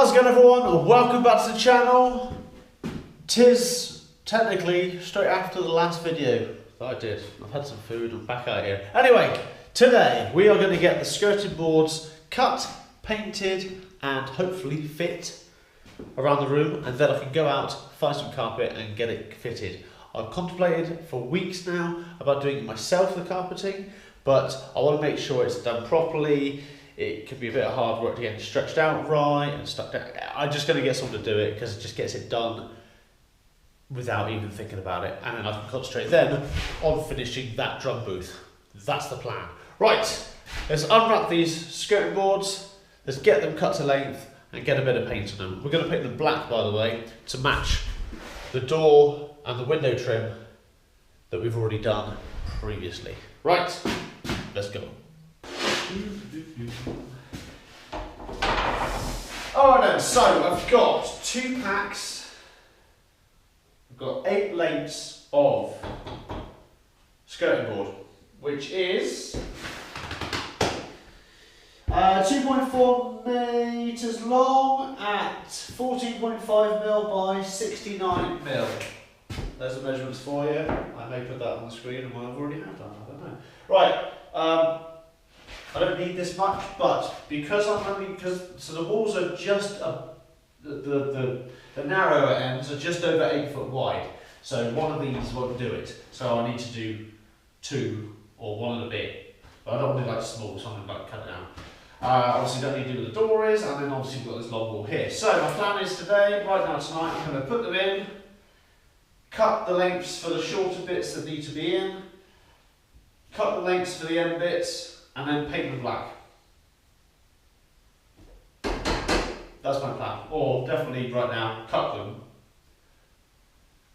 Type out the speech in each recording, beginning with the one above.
How's it going, everyone? Welcome back to the channel. Tis technically straight after the last video that I did. I've had some food and back out here. Anyway, today we are going to get the skirting boards cut, painted and hopefully fit around the room, and then I can go out, find some carpet and get it fitted. I've contemplated for weeks now about doing it myself, the carpeting, but I want to make sure it's done properly. It could be a bit of hard work to get it stretched out right and stuck down. I'm just going to get someone to do it because it just gets it done without even thinking about it, and then I can concentrate then on finishing that drum booth. That's the plan. Right, let's unwrap these skirting boards, let's get them cut to length and get a bit of paint on them. We're going to paint them black, by the way, to match the door and the window trim that we've already done previously. Right, let's go. Alright then, so I've got 2 packs. I've got 8 lengths of skirting board, which is 2.4 metres long at 14.5mm by 69mm. There's the measurements for you. I may put that on the screen, and I've already have done, I don't know. Right, I don't need this much, but because so the walls are just the narrower ends are just over 8 foot wide. So one of these won't do it. So I need to do 2 or 1 and a bit. But I don't want it like small, so I'm going to like cut it down. Obviously don't need to do where the door is, and then obviously we've got this long wall here. So my plan is today, right now tonight, I'm going to put them in, cut the lengths for the shorter bits that need to be in, cut the lengths for the end bits, and then paint them black. That's my plan. Or definitely right now, cut them.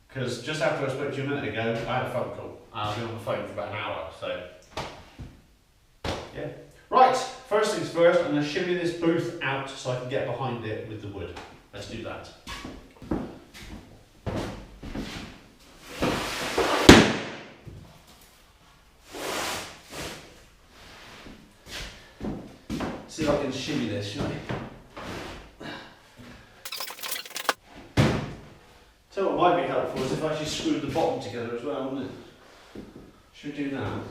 Because just after I spoke to you a minute ago, I had a phone call. I've been on the phone for about an hour, so yeah. Right, first things first, I'm going to shimmy this booth out so I can get behind it with the wood. Let's do that. See if I can shimmy this, shall I? Tell you what might be helpful is if I actually screwed the bottom together as well, wouldn't it? Should we do that?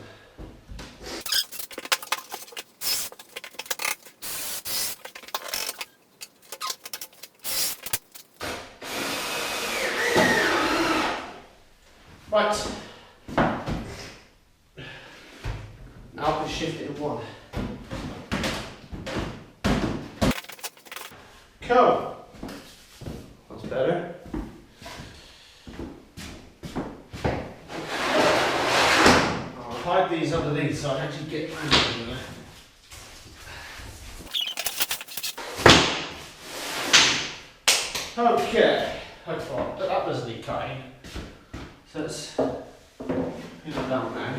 Right. Now I can shift it in one. Cool. That's better. I'll hide these underneath so I can actually get through them. Okay. How far? That doesn't need cutting. So let's put it down now.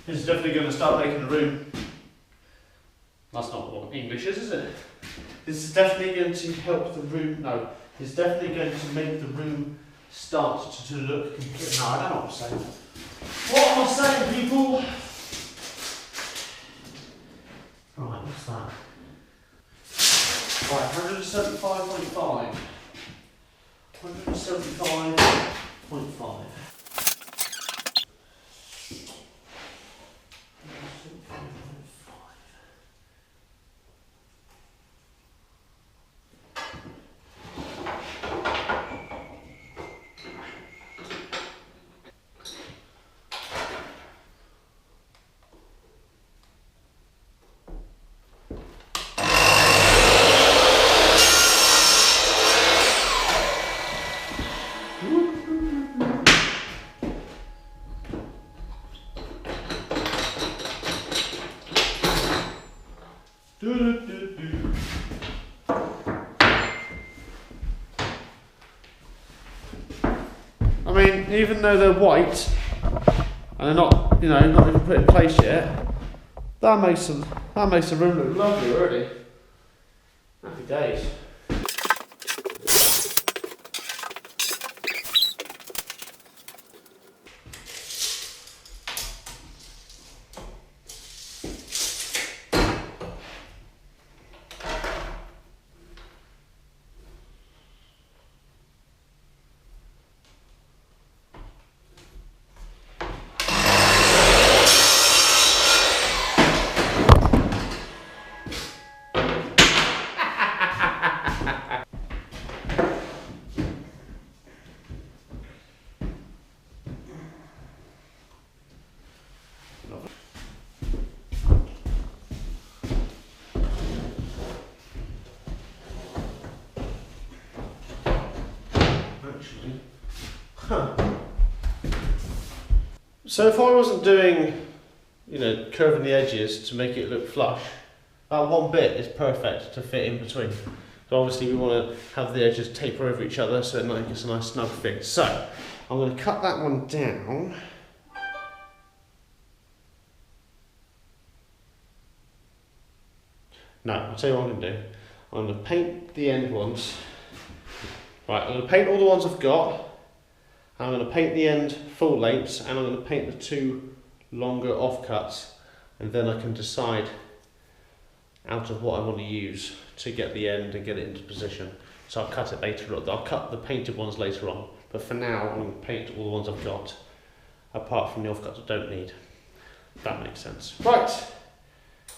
This is definitely going to start making the room. That's not what English is it? This is definitely going to help the room. No, it's definitely going to make the room start to look complete. No, I don't know what I'm saying. What am I saying, people? Right, what's that? Right, 175.5. 175.5. I mean, even though they're white and they're not, not even put in place yet, that makes the room look lovely already. Happy days. actually. Huh. So if I wasn't doing, you know, curving the edges to make it look flush, that one bit is perfect to fit in between. So obviously we want to have the edges taper over each other so it gets a nice snug fit. So I'm going to cut that one down. No, I'll tell you what I'm going to do. I'm going to paint the end ones. Right, I'm going to paint all the ones I've got. I'm going to paint the end full lengths and I'm going to paint the two longer offcuts, and then I can decide out of what I want to use to get the end and get it into position. So I'll cut it later on. I'll cut the painted ones later on, but for now I'm going to paint all the ones I've got, apart from the offcuts I don't need. If that makes sense. Right,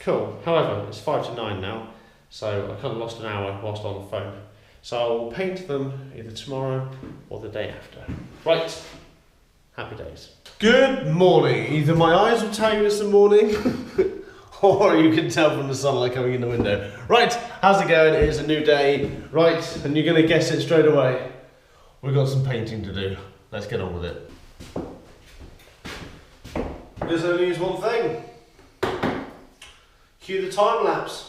cool. However, it's 5 to 9 now, so I kind of lost an hour whilst on the phone. So I'll paint them either tomorrow or the day after. Right, happy days. Good morning. Either my eyes will tell you it's the morning, or you can tell from the sunlight coming in the window. Right, how's it going? It is a new day. Right, and you're going to guess it straight away. We've got some painting to do. Let's get on with it. There's only use one thing. Cue the time lapse.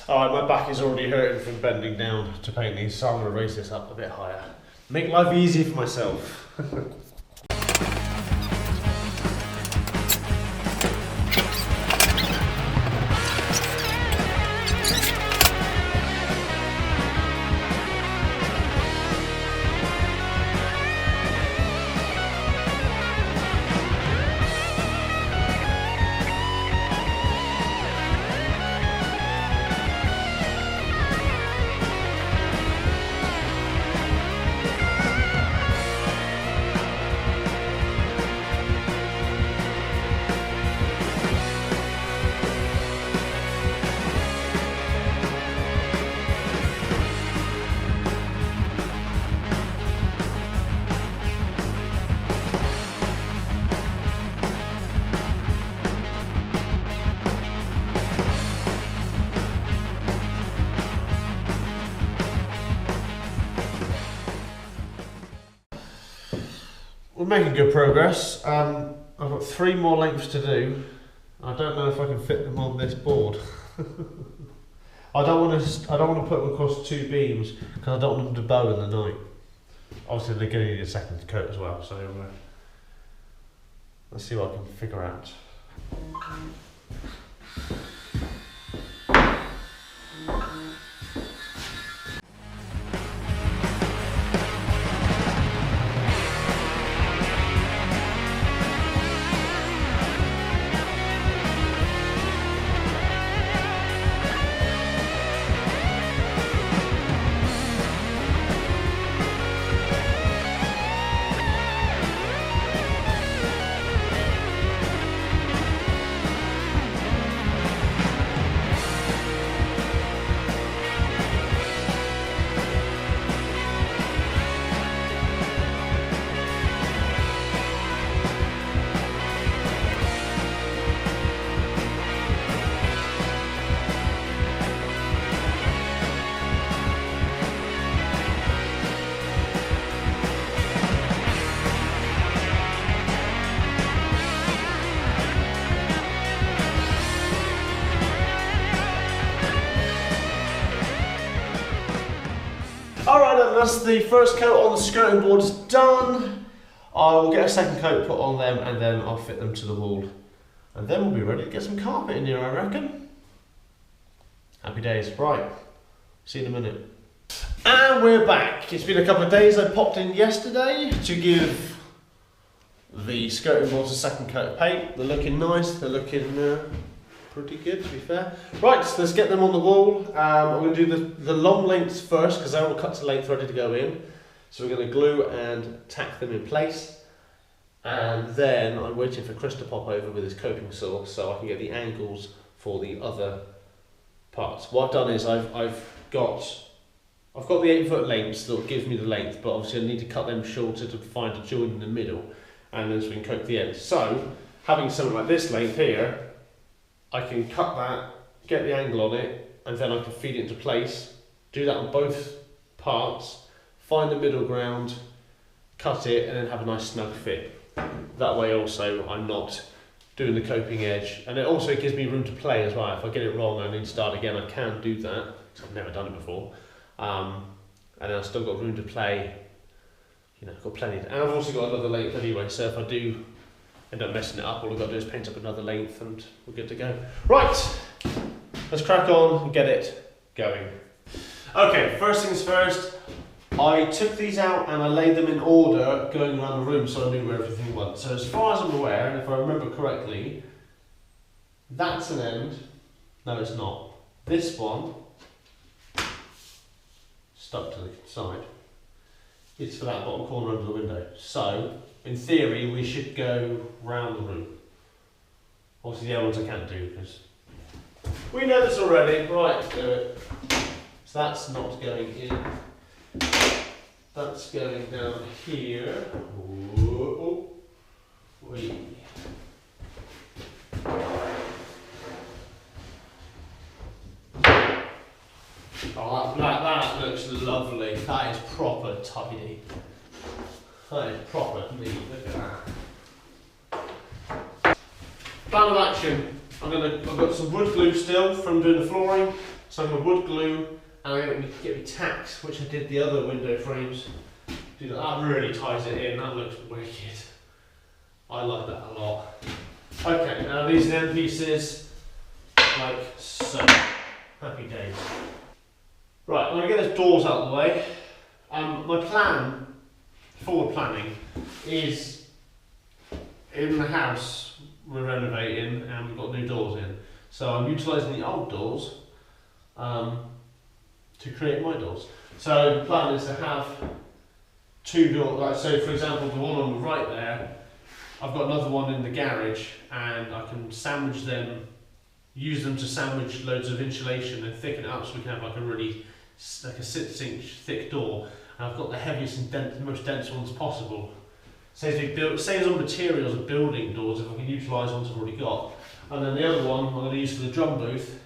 Alright, my back is already hurting from bending down to paint these, so I'm going to raise this up a bit higher. Make life easy for myself. We're making good progress. I've got 3 more lengths to do. I don't know if I can fit them on this board. I don't want to put them across 2 beams because I don't want them to bow in the night. Obviously they're going to need a second coat as well, so let's see what I can figure out. Alright, then that's the first coat on the skirting board is done. I will get a second coat put on them and then I'll fit them to the wall. And then we'll be ready to get some carpet in here, I reckon. Happy days. Right, see you in a minute. And we're back. It's been a couple of days. I popped in yesterday to give the skirting boards a second coat of paint. They're looking nice, they're looking pretty good to be fair. Right, so let's get them on the wall. I'm going to do the long lengths first because they're all cut to length ready to go in. So we're going to glue and tack them in place. And then I'm waiting for Chris to pop over with his coping saw so I can get the angles for the other parts. What I've done is I've got the 8-foot lengths that gives me the length, but obviously I need to cut them shorter to find a joint in the middle, and then so we can cope the ends. So having something like this length here, I can cut that, get the angle on it, and then I can feed it into place. Do that on both parts, find the middle ground, cut it, and then have a nice snug fit. That way also I'm not doing the coping edge, and it also gives me room to play as well. If I get it wrong and I need to start again, I can do that because I've never done it before. And then I've still got room to play, you know, got plenty. And I've also got another length anyway, so if I do end up messing it up, all I've got to do is paint up another length and we're good to go. Right, let's crack on and get it going. Okay, first things first, I took these out and I laid them in order going around the room so I knew where everything was. So as far as I'm aware, and if I remember correctly, that's an end. No, it's not. This one, stuck to the side, it's for that bottom corner under the window. So, in theory, we should go round the room. Obviously the other ones I can't do because we know this already. Right, let's do it. So that's not going in. That's going down here. Whoa. Whee. Oh, that looks lovely. That is proper tidy. That is proper neat. Look at that. Plan of action. I've got some wood glue still from doing the flooring, so I'm going to wood glue. And I'm going to get me tacks, which I did the other window frames. That really ties it in, that looks wicked. I like that a lot. Okay, now these are the end pieces, like so. Happy days. Right, I'm going to get those doors out of the way. My plan, forward planning, is in the house we're renovating and we've got new doors in. So I'm utilising the old doors to create my doors. So the plan is to have two doors, like so for example the one on the right there, I've got another one in the garage and I can sandwich them, use them to sandwich loads of insulation and thicken it up so we can have like a really, like a 6-inch thick door, and I've got the heaviest and most dense ones possible. Saves on materials of building doors if I can utilise ones I've already got. And then the other one I'm going to use for the drum booth.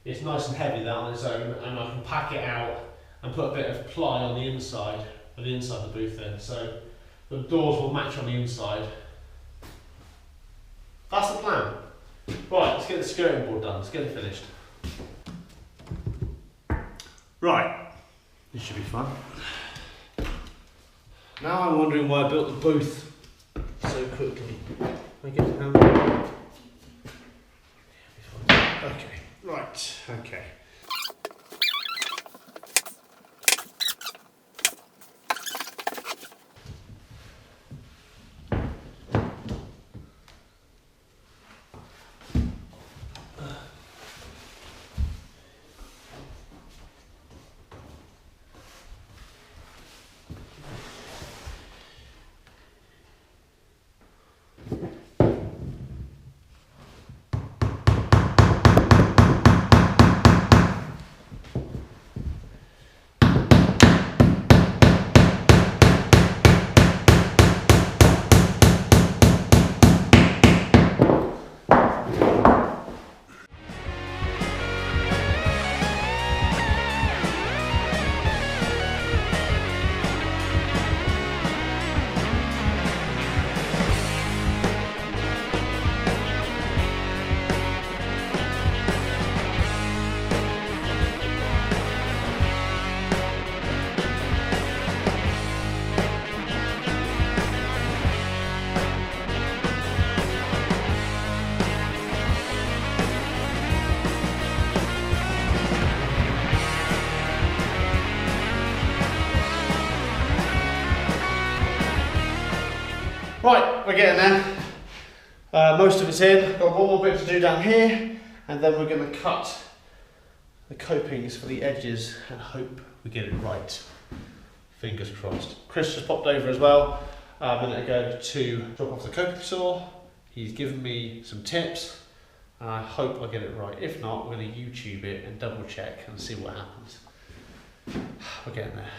It's nice and heavy that on its own, and I can pack it out and put a bit of ply on the inside of the booth then, so the doors will match on the inside. That's the plan. Right, let's get the skirting board done, let's get it finished. Right, this should be fun. Now I'm wondering why I built the booth so quickly. I get the hammer. Okay. Right, okay. Right, we're getting there. Most of it's in. Got one more bit to do down here, and then we're going to cut the copings for the edges and hope we get it right. Fingers crossed. Chris just popped over as well a minute ago to drop off the coping saw. He's given me some tips, and I hope I get it right. If not, we're going to YouTube it and double check and see what happens. We're getting there.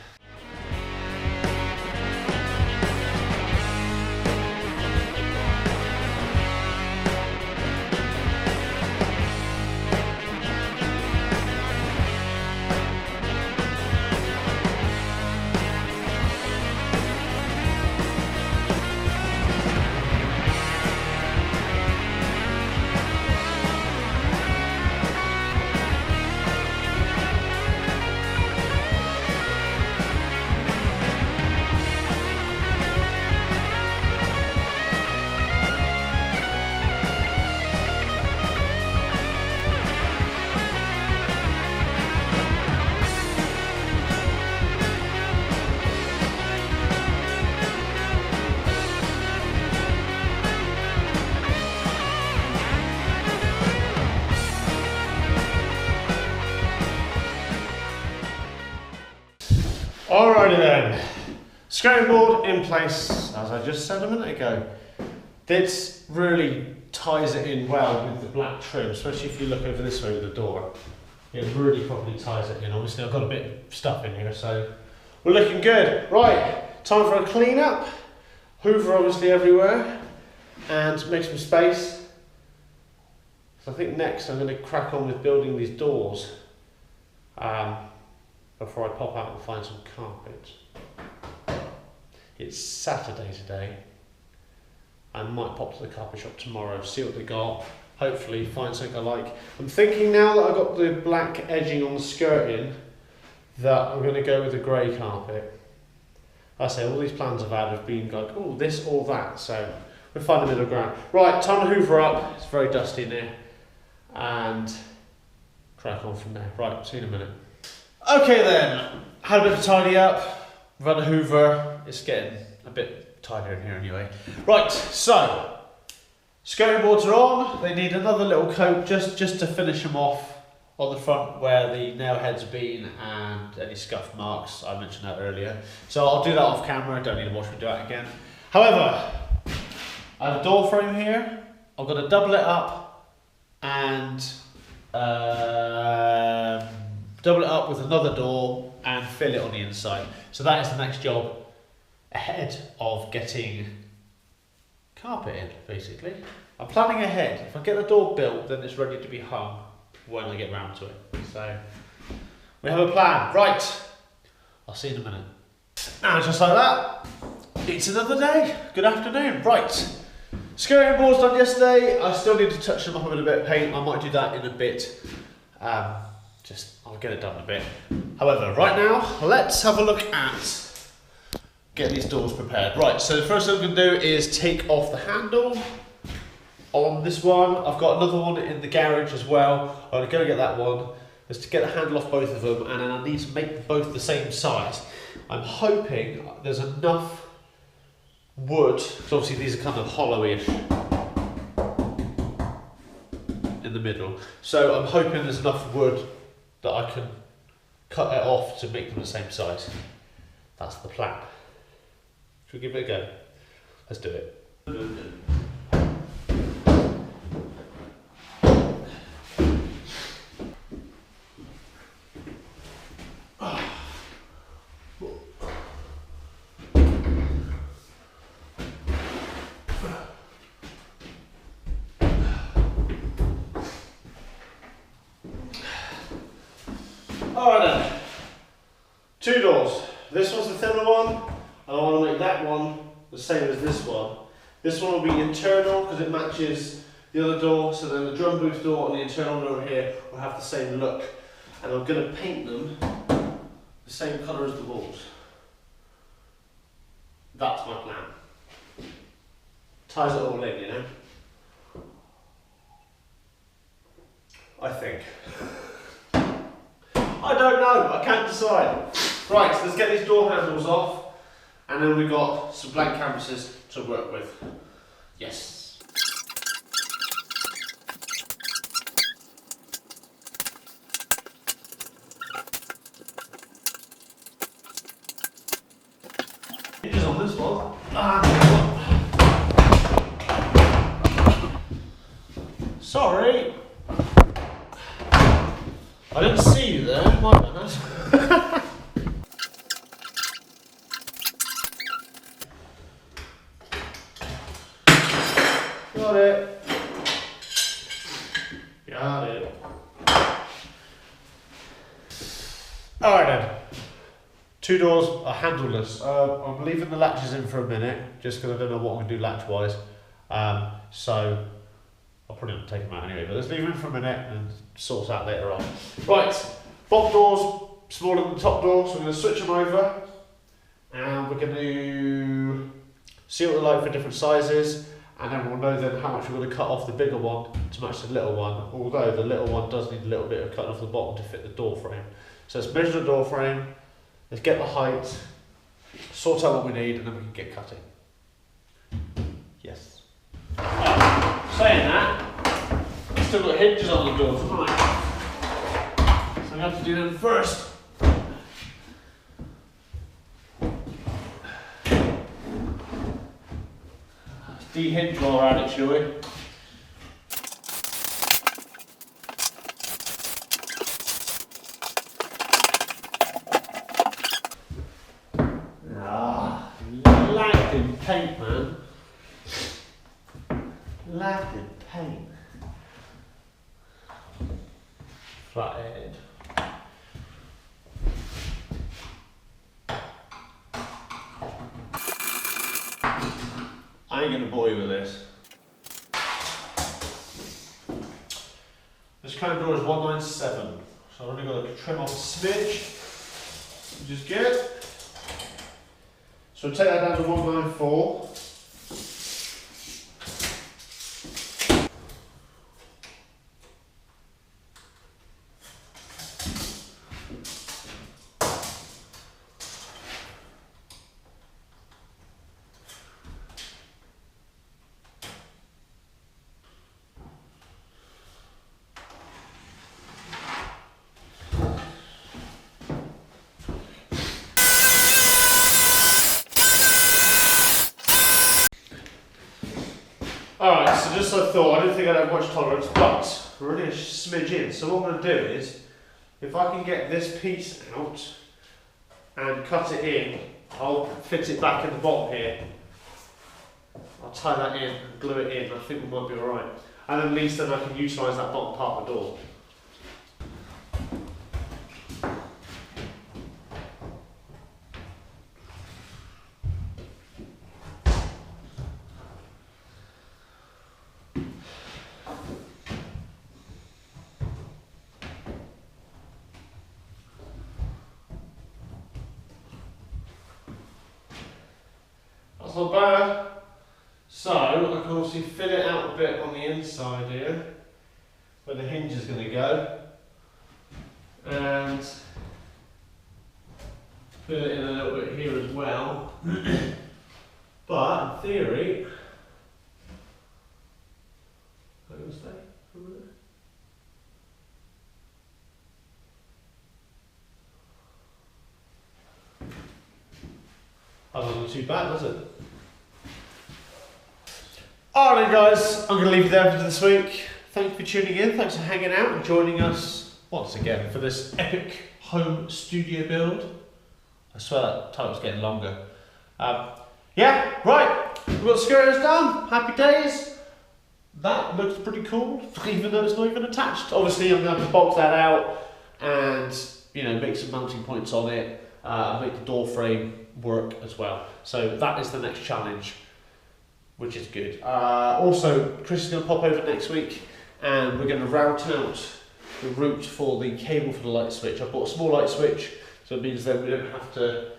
Alrighty then, skirting board in place, as I just said a minute ago. This really ties it in well with the black trim, especially if you look over this way with the door. It really probably ties it in. Obviously I've got a bit of stuff in here, so we're looking good. Right, time for a clean up. Hoover obviously everywhere, and make some space. So I think next I'm going to crack on with building these doors. Before I pop out and find some carpet. It's Saturday today. I might pop to the carpet shop tomorrow, see what they got, hopefully find something I like. I'm thinking now that I've got the black edging on the skirting that I'm going to go with the grey carpet. I say all these plans I've had have been like, oh, this or that, so we'll find the middle ground. Right, time to hoover up, it's very dusty in here, and crack on from there. Right, see you in a minute. Okay then, had a bit of a tidy up, we've had a hoover, it's getting a bit tidier in here anyway. Right, so, skirting boards are on, they need another little coat just to finish them off on the front where the nail heads have been and any scuff marks, I mentioned that earlier. So I'll do that off camera, don't need to watch me do that again. However, I have a door frame here, I'm going to double it up and double it up with another door and fill it on the inside. So that is the next job ahead of getting carpet in, basically. I'm planning ahead. If I get the door built, then it's ready to be hung when I get round to it. So we have a plan. Right, I'll see you in a minute. And just like that, it's another day. Good afternoon. Right, skirting boards done yesterday. I still need to touch them up with a bit of paint. I might do that in a bit. I'll get it done in a bit. However, right now, let's have a look at getting these doors prepared. Right, so the first thing I'm going to do is take off the handle on this one. I've got another one in the garage as well. I'm going to get that one. Just to get the handle off both of them, and then I need to make them both the same size. I'm hoping there's enough wood, because obviously these are kind of hollow-ish in the middle. So I'm hoping there's enough wood that I can cut it off to make them the same size. That's the plan. Should we give it a go? Let's do it. Alright then, two doors. This one's the thinner one, and I want to make that one the same as this one. This one will be internal because it matches the other door, so then the drum booth door and the internal door here will have the same look. And I'm going to paint them the same colour as the walls. That's my plan. Ties it all in, you know? I think. I don't know, I can't decide. Right, so let's get these door handles off, and then we've got some blank canvases to work with. Yes. Hinges on this one. Sorry. I didn't see you there, my bad. Got it. Got it. Alright then. Two doors are handleless. I'm leaving the latches in for a minute, just because I don't know what I'm going to do latch wise. So I'll probably not take them out anyway, but let's leave them in for a minute and sort out later on. Right, bottom doors smaller than the top door, so we're going to switch them over. And we're going to see what they're like for different sizes. And then we'll know then how much we're going to cut off the bigger one to match the little one, although the little one does need a little bit of cutting off the bottom to fit the door frame. So let's measure the door frame, let's get the height, sort out what we need, and then we can get cutting. Yes. Saying that, I've still got hinges on the doors, haven't I? So I'm going to have to do them first. De-hinge while we're at it, shall we? Lagged in paint, man. Lagged in paint. Flathead. I ain't gonna bore you with this. This kind of door is 197, so I've only got to trim off a smidge, which is good. So we'll take that down to 194. Alright, so just as I thought, I didn't think I'd have much tolerance, but we're only a smidge in. So what I'm going to do is, if I can get this piece out and cut it in, I'll fit it back in the bottom here. I'll tie that in and glue it in. I think we might be alright. And at least then I can utilise that bottom part of the door. That's not bad. So I can obviously fill it out a bit on the inside here, where the hinge is going to go, and fill it in a little bit here as well. But in theory, I'm going to stay for a minute. That doesn't look too bad, does it? Alright guys, I'm going to leave you there for this week. Thank you for tuning in, thanks for hanging out and joining us once again for this epic home studio build. I swear that title's getting longer. Yeah, right, we've got the skirters done, happy days. That looks pretty cool, even though it's not even attached. Obviously I'm going to have to bolt that out and, you know, make some mounting points on it, and make the door frame work as well. So that is the next challenge, which is good. Also, Chris is going to pop over next week and we're going to route out the route for the cable for the light switch. I bought a small light switch, so it means that we don't have to,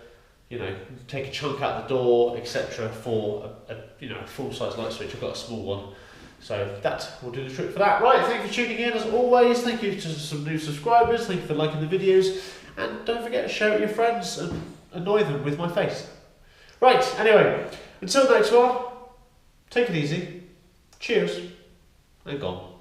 you know, take a chunk out the door, etc. for a full-size light switch. I've got a small one. So that will do the trick for that. Right, thank you for tuning in as always. Thank you to some new subscribers. Thank you for liking the videos. And don't forget to share it with your friends and annoy them with my face. Right, anyway, until next one. Take it easy. Cheers. And gone.